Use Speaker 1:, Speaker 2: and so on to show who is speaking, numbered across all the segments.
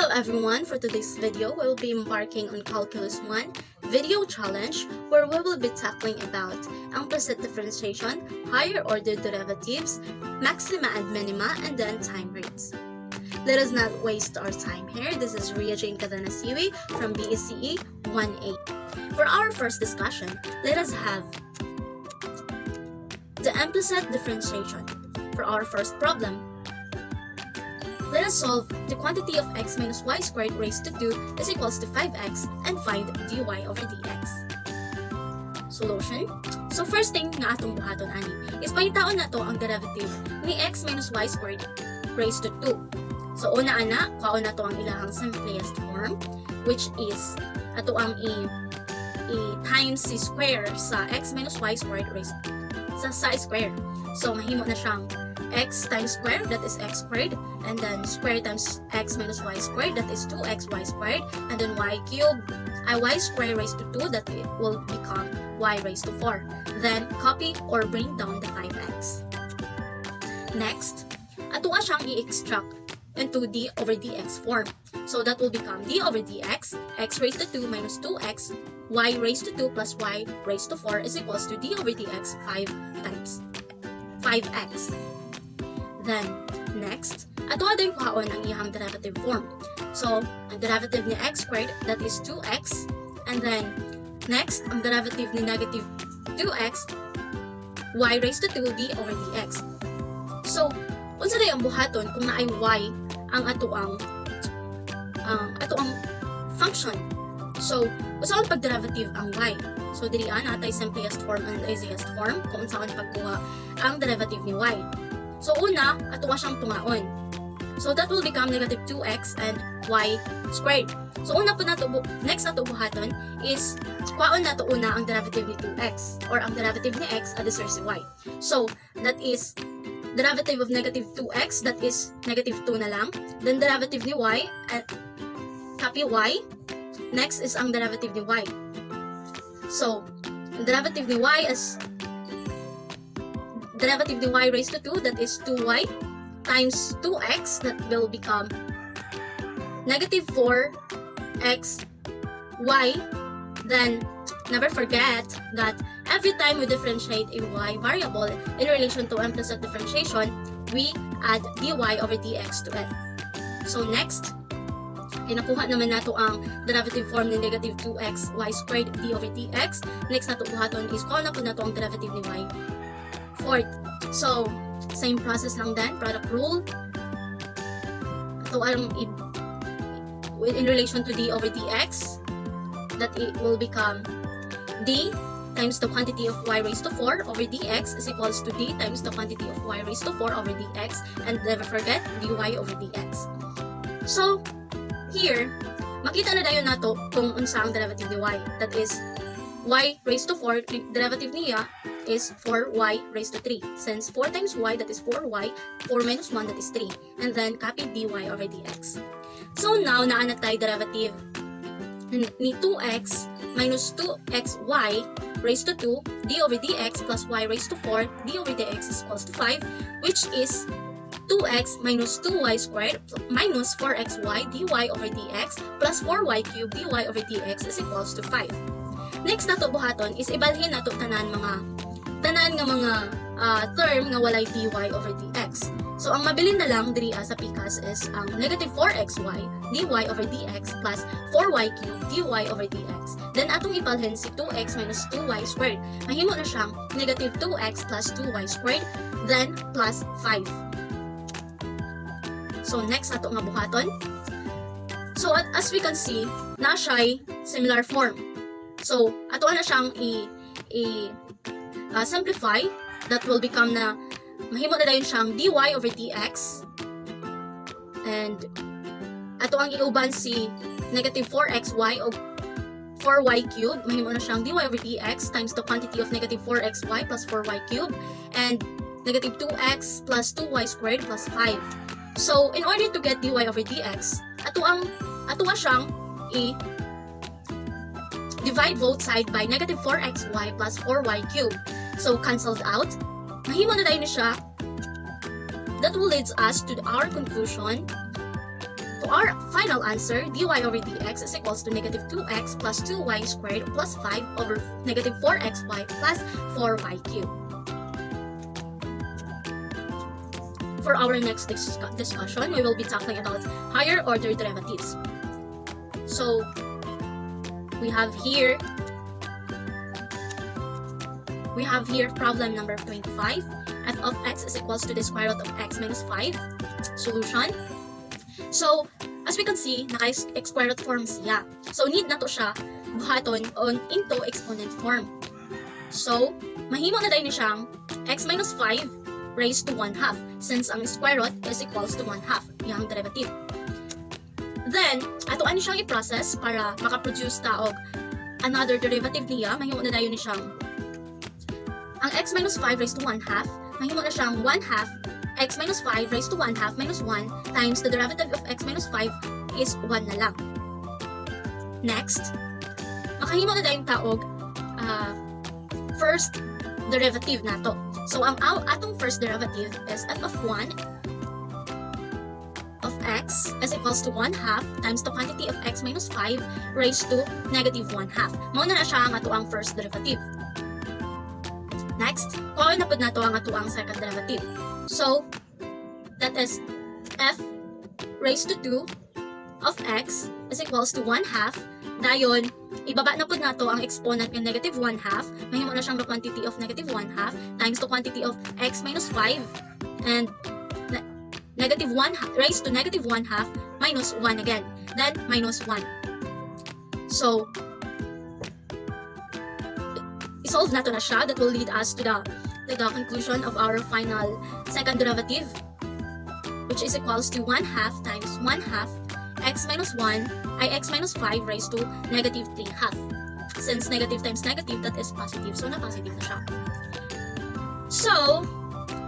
Speaker 1: Hello everyone, for today's video we'll be embarking on Calculus 1 video challenge where we will be tackling about implicit differentiation, higher order derivatives, maxima and minima, and then time rates. Let us not waste our time here. This is Hewe from BSCE 1A. For our first discussion, let us have the implicit differentiation. For our first problem, let us solve the quantity of x minus y squared raised to 2 is equals to 5x and find dy over dx. Solution. So first thing nga atong buhaton ani is pangitaon nato ang derivative ni x minus y squared raised to 2. So una ana, kaon nato ang ilahang simplest form which is ato ang i times c square sa x minus y squared raised sa square. So mahimo na siyang x times square, that is x squared, and then square times x minus y squared, that is 2xy squared, and then y cubed, y squared raised to 2, that it will become y raised to 4. Then copy or bring down the 5x. Next, ato siyang i-extract into d over dx form. So that will become d over dx, x raised to 2 minus 2x, y raised to 2 plus y raised to 4 is equals to d over dx 5 times 5x. Then, next, ato din kuhaon ang iyang derivative form. So, ang derivative ni x squared, that is 2x. And then, next, ang derivative ni negative 2x, y raised to 2 d over dx. So, unsa day ang buhaton kung naay y ang ato ang function. So, usaon pag-derivative ang y. So, diri natay simplest form and easiest form kung unsaon pagkuha ang derivative ni y. So, una, ato siyang tungaon. So, that will become negative 2x and y squared. So, una po nato, next nato buhaton is, kwaon nato una ang derivative ni 2x or ang derivative ni x at the source y. So, that is derivative of negative 2x, that is negative 2 na lang. Then, derivative ni y, at copy y. Next is ang derivative ni y. So, ang derivative ni y is derivative ni y raised to 2, that is 2y times 2x, that will become negative 4x y. Then, never forget that every time we differentiate a y variable in relation to implicit differentiation, we add dy over dx to it. So next, nakuha naman nato ang derivative form ni negative 2x y squared d over dx. Next nato buhaton is kung na po nato ang derivative ni y fourth. So, same process lang din, product rule. Ito ang in relation to d over dx, that it will become d times the quantity of y raised to 4 over dx is equals to d times the quantity of y raised to 4 over dx, and never forget dy over dx. So, here, makita na dayon nato kung unsa ang derivative ni y. That is, y raised to 4, derivative niya is 4y raised to 3. Since 4 times y, that is 4y, 4 minus 1, that is 3. And then, copy dy over dx. So now, naana tayo derivative ni 2x minus 2xy raised to 2, d over dx plus y raised to 4, d over dx is equals to 5, which is 2x minus 2y squared minus 4xy dy over dx plus 4y cubed dy over dx is equals to 5. Next nato buhaton is ibalhin nato tanan nga mga term nga walay dy over dx. So ang mabilin na lang diri sa pikas is ang negative 4xy dy over dx plus 4y cubed dy over dx. Then atong ibalhin si 2x minus 2y squared. Mahimo na siyang negative 2x plus 2y squared then plus 5. So next ato nga buhaton. So as we can see, na siya'y similar form. So ato na siyang simplify, that will become na mahimo na dayon siyang dy over dx, and ato ang iuban si negative 4xy o 4y cubed, mahimo na siyang dy over dx times the quantity of negative 4xy plus 4y cubed, and negative 2x plus 2y squared plus 5. So, in order to get dy over dx, ato siyang divide both side by negative 4xy plus 4y cubed. So, cancelled out. Mahimo na tayo na siya. That will lead us to our conclusion to our final answer, dy over dx is equals to negative 2x plus 2y squared plus 5 over negative 4xy plus 4y cubed. For our next discussion, we will be talking about higher order derivatives. So, we have here problem number 25. F of x is equals to the square root of x minus 5. Solution. So, as we can see, naka-square root form siya. So, need na to siya buhaton into exponent form. So, mahimo na dahil ni siyang x minus 5 raised to 1/2 since ang square root is equals to 1/2 yung derivative. Then, atoan siyang i-process para makaproduce ta og another derivative niya. Mahimo na dayon ni siyang ang x minus 5 raised to 1/2, mahimo na siyang 1/2 x minus 5 raised to 1/2 minus 1 times the derivative of x minus 5 is 1 na lang. Next, makahimo na dayon ta og first derivative nato. So, ang atong first derivative is f of 1 of x is equals to 1/2 times the quantity of x minus 5 raised to negative 1/2. Mao na siya ang atoang first derivative. Next, kuha na pud nato ang atoang second derivative. So, that is f raised to 2 of x is equals to 1/2. Dayon, ibaba na pud nato ang exponent ng negative 1/2. Mahimo na siyang the quantity of negative 1/2 times the quantity of x minus 5 and negative 1 raised to negative 1/2 minus 1 again. Then, minus 1. So, isolve na to na siya. That will lead us to the conclusion of our final second derivative, which is equals to 1/2 times 1/2 x minus 1 ay x minus 5 raised to negative 3/2. Since negative times negative, that is positive. So, na-positive na siya. So,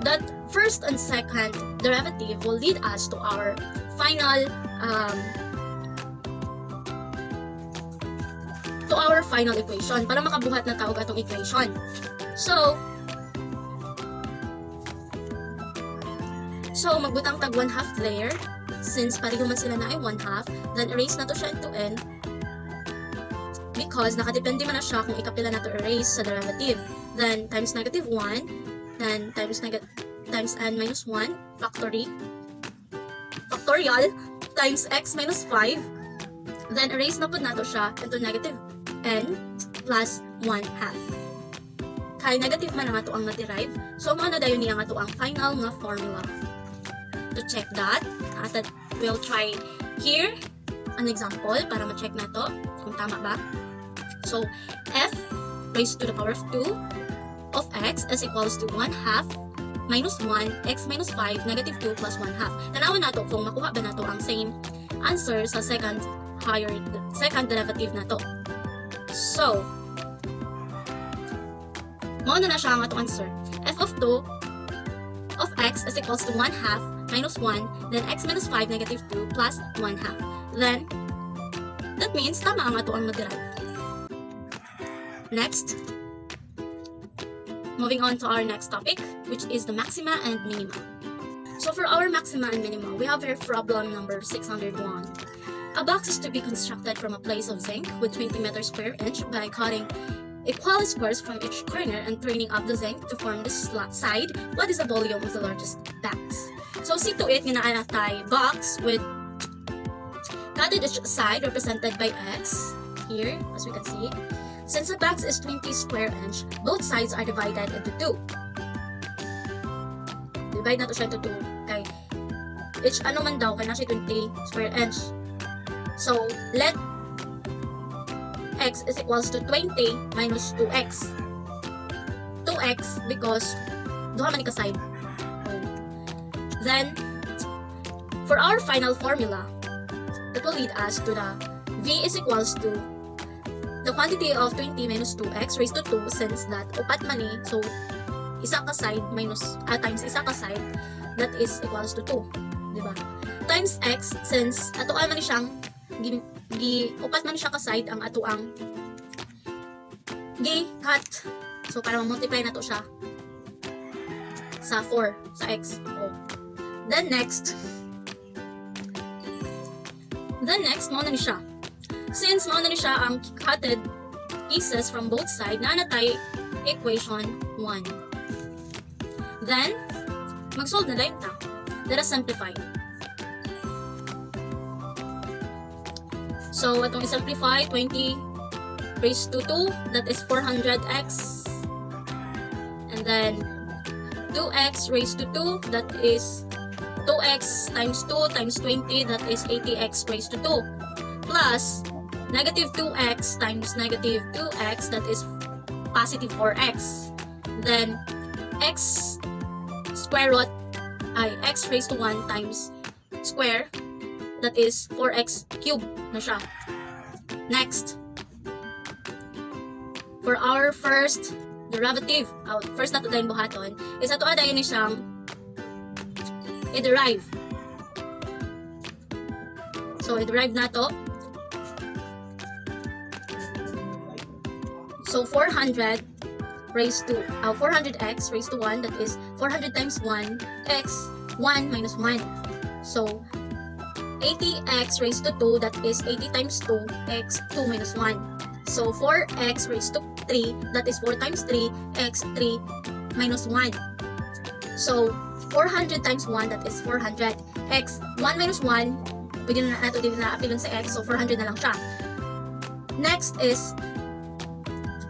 Speaker 1: that first and second derivative will lead us to our final equation para makabuhat na tawag atong equation. So, magbutang tag 1/2 layer. Since pareho man sila na ay 1/2, then erase na to siya into n because nakadepende man na siya kung ikapila na to erase sa derivative. Then times negative 1, then times n minus 1 factorial times x minus 5, then erase na po na to siya into negative n plus 1/2. Kay negative man ang ato ang na-derive, so mao na dayon niya ang ato ang final nga formula. To check that, we'll try here an example para ma-check na to kung tama ba. So, f raised to the power of 2 of x is equals to 1/2 minus 1 x minus 5 negative 2 plus 1/2. Tanawan na to kung makuha ba na to ang same answer sa second derivative na to. So, mao na siya ang atong answer. F of 2 of x is equals to 1/2 minus 1, then x minus 5 negative 2 plus 1/2. Then, that means tama ang ato ang na-derive. Next, moving on to our next topic, which is the maxima and minima. So for our maxima and minima, we have here problem number 601. A box is to be constructed from a place of zinc with 20 meters square inch by cutting equal squares from each corner and turning up the zinc to form this side. What is the volume of the largest box? So, see to it, nga na tayo box with cutted each side represented by x, here, as we can see. Since the box is 20 square inch, both sides are divided into 2. Divide na to siya into 2. Kay, each ano man daw, kaya na siya 20 square inch. So, let x is equals to 20 minus 2x. 2x because duha man ka-side. Then, for our final formula, that will lead us to the v is equals to the quantity of 20 minus 2x raised to 2 since that upat man eh. So, isa ka side minus times isa ka side, that is equals to 2. Diba? Times x since atoan man siyang upat man siya ka side ang atoang cut. So, para ma-multiply na to siya sa 4 sa x. Oh. Then next, Then next, mao na ni siya. Since mao na ni siya ang cutted pieces from both sides, na natay equation 1. Then, mag-solve na dayon ta. Let us simplify. So, atong i-simplify, 20 raised to 2, that is 400x. And then, 2x raised to 2, that is 2x times 2 times 20, that is 80x raised to 2. Plus, negative 2x times negative 2x, that is positive 4x. Then, x square root ay x raised to 1 times square, that is 4x cube na siya. Next, for our first derivative, first na to dayon buhaton, is ato dayon ni siyang i-derive. So, i-derive na to. So, 400 raised to 400x raised to 1, that is 400 times 1 x 1 minus 1. So 80x raised to 2, that is 80 times 2 x 2 minus 1. So 4x raised to 3, that is 4 times 3 x 3 minus 1. So 400 times 1, that is 400 x 1 minus 1, pwede na nato din na apilon sa x, so 400 na lang siya. Next is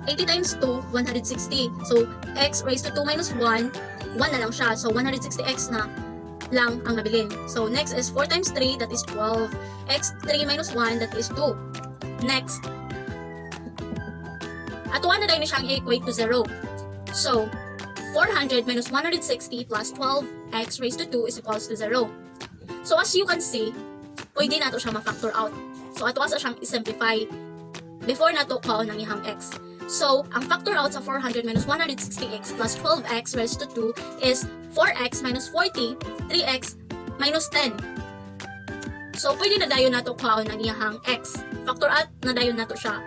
Speaker 1: 80 times 2, 160. So, x raised to 2 minus 1, 1 na lang siya. So, 160x na lang ang nabilin. So, next is 4 times 3, that is 12. x 3 minus 1, that is 2. Next, atuan na tayo siyang equate to 0. So, 400 minus 160 plus 12x raised to 2 is equals to 0. So, as you can see, pwede na ito siya ma-factor out. So, atuwa sa siyang i-simplify before na ito kaon ng ihang x. So, ang factor out sa 400 minus 160x plus 12x raised to 2 is 4x minus 40, 3x minus 10. So, pwede na dayon nato kaon ang iyahang x. Factor out na dayon nato siya.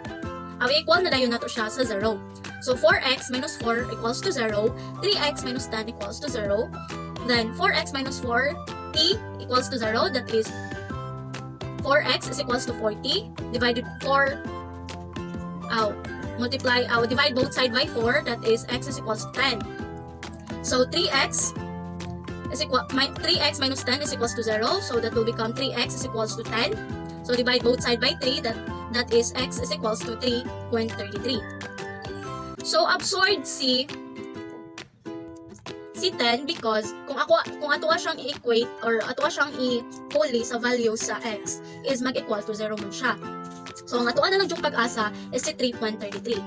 Speaker 1: Equal na dayon nato siya sa 0. So, 4x minus 4 equals to 0, 3x minus 10 equals to 0, then 4x minus 40 equals to 0, that is 4x is equals to 40, divided 4, divide both sides by 4, that is x is equals to 10. So 3x minus 10 is equals to 0, so that will become 3x is equals to 10. So divide both sides by 3, that is x is equals to 3.33. So absurd si 10 because kung ato siyang i-equate or ato siyang i-puli sa value sa x is mag-equal to 0 man siya. So, ang atuan na lang yung pag-asa is si 3.33.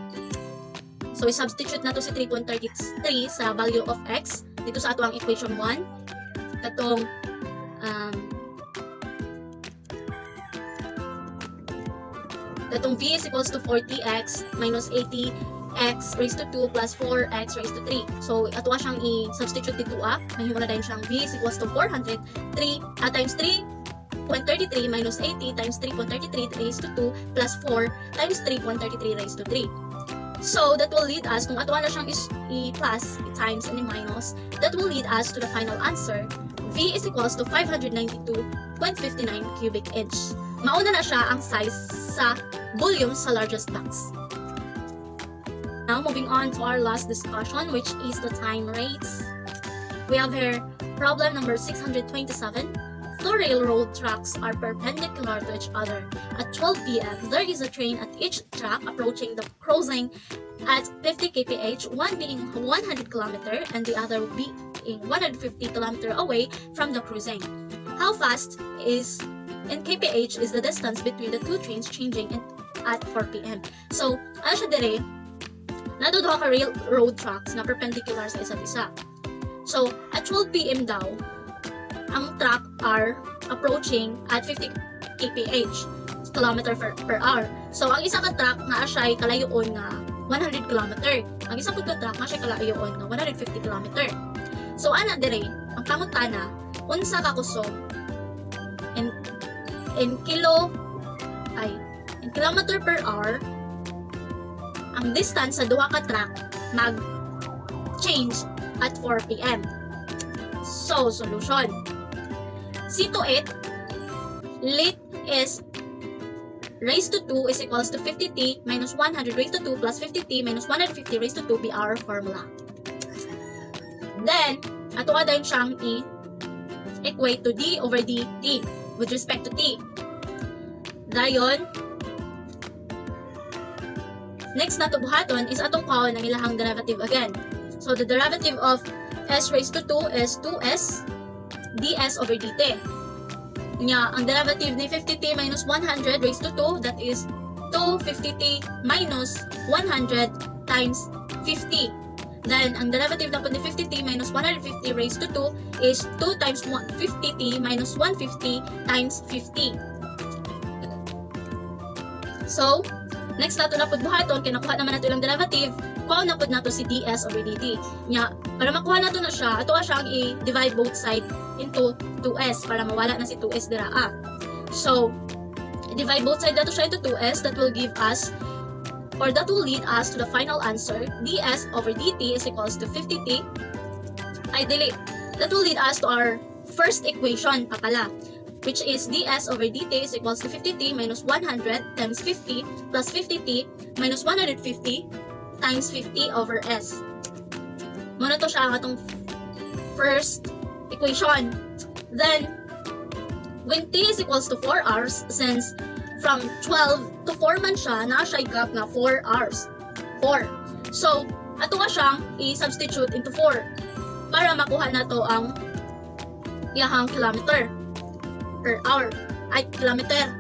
Speaker 1: So, i-substitute na to si 3.33 sa value of x dito sa atuang equation 1. Katong v is equals to 40x minus 80x raised to 2 plus 4x raised to 3. So, atuwa siyang i-substitute dito mahimo na dahil siyang v is equals to 400 times 3.33 minus 80 times 3.33 raised to 2 plus 4 times 3.33 raised to 3. So, that will lead us, kung atuan na siyang i-plus, i-times, and i-minus, that will lead us to the final answer. V is equals to 592.59 cubic inch. Mauna na siya ang size sa volume sa largest box. Now, moving on to our last discussion, which is the time rates. We have here problem number 627. Two railroad tracks are perpendicular to each other. At 12 p.m., there is a train at each track approaching the crossing at 50 kph, one being 100 km and the other being 150 km away from the crossing. How fast is in kph is the distance between the two trains changing at 4 p.m. So, ano siya dire? Naduduha ka railroad tracks na perpendicular sa isa't isa. So, at 12 p.m. daw, ang track are approaching at 50 kph, kilometer per hour. So, ang isa ka track na siya ay kalayoon nga 100 km. Ang isa ka track na siya kalayoon nga 150 km. So, ana dire, ang pangutana, unsa ka kusog in kilometer per hour, ang distance sa duha ka track mag-change at 4 p.m. So, solution. C to it, length is raised to 2 is equals to 50t minus 100 raised to 2 plus 50t minus 150 raised to 2 be our formula. Then, ato ka din siyang i-equate to d over dt with respect to t. Dayon, next na to buhaton is atong kaon ng ilahang derivative again. So, the derivative of s raised to 2 is 2s ds over dt. Nya, ang derivative ni 50t minus 100 raised to 2, that is 250t minus 100 times 50. Then, ang derivative na po ni 50t minus 150 raised to 2 is 2 times 50t minus 150 times 50. So, next nato na po buhaton, kinakuha naman nato ilang derivative, kuha na po nato si ds over dt. Nya, para makuha nato na siya, ato siyang i-divide both side into 2s para mawala na si 2s dira. So, divide both side nato siya into 2s, that will give us, or that will lead us to the final answer, ds over dt is equals to 50t. That will lead us to our first equation pa pala, which is ds over dt is equals to 50t minus 100 times 50 plus 50t minus 150 times 50 over s. Muna to siya ang atong first equation. Then, when t is equals to 4 hours, since from 12 to 4 man siya, na siya gap na 4 hours. 4. So, ato nga siyang i-substitute into 4 para makuha na to ang iyahang kilometer per hour. Ay, kilometer.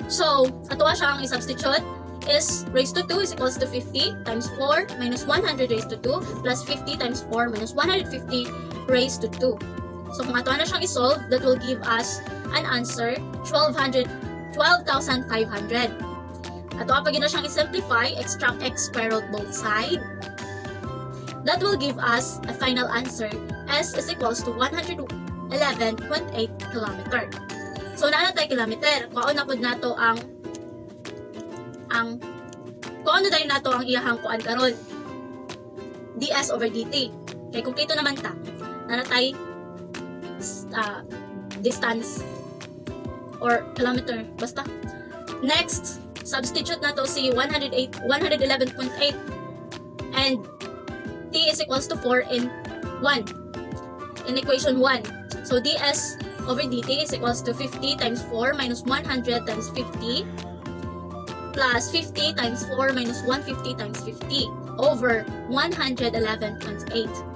Speaker 1: So, ato nga siyang i-substitute is raised to 2 is equals to 50 times 4 minus 100 raised to 2 plus 50 times 4 minus 150 raised to 2. So, kung ato na siyang isolve, that will give us an answer 12,500. Ato pag na siyang i-simplify, extract x square root both side. That will give us a final answer. S is equals to 111.8 kilometer. So, naana tayo kilometer. Kuha na po nato ang iyahang kuan karon. ds over dt. Kaya kumpleto naman ta. Naana tayo distance or kilometer, basta. Next, substitute na to si 111.8 and t is equals to 4 in 1 in equation 1. So ds over dt is equals to 50 times 4 minus 100 times 50 plus 50 times 4 minus 150 times 50 over 111.8.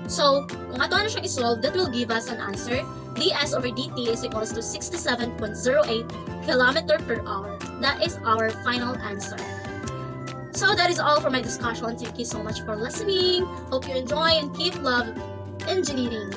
Speaker 1: So, kung ato na siyang isolve, that will give us an answer. ds over dt is equals to 67.08 kilometer per hour. That is our final answer. So, that is all for my discussion. Thank you so much for listening. Hope you enjoy and keep love engineering.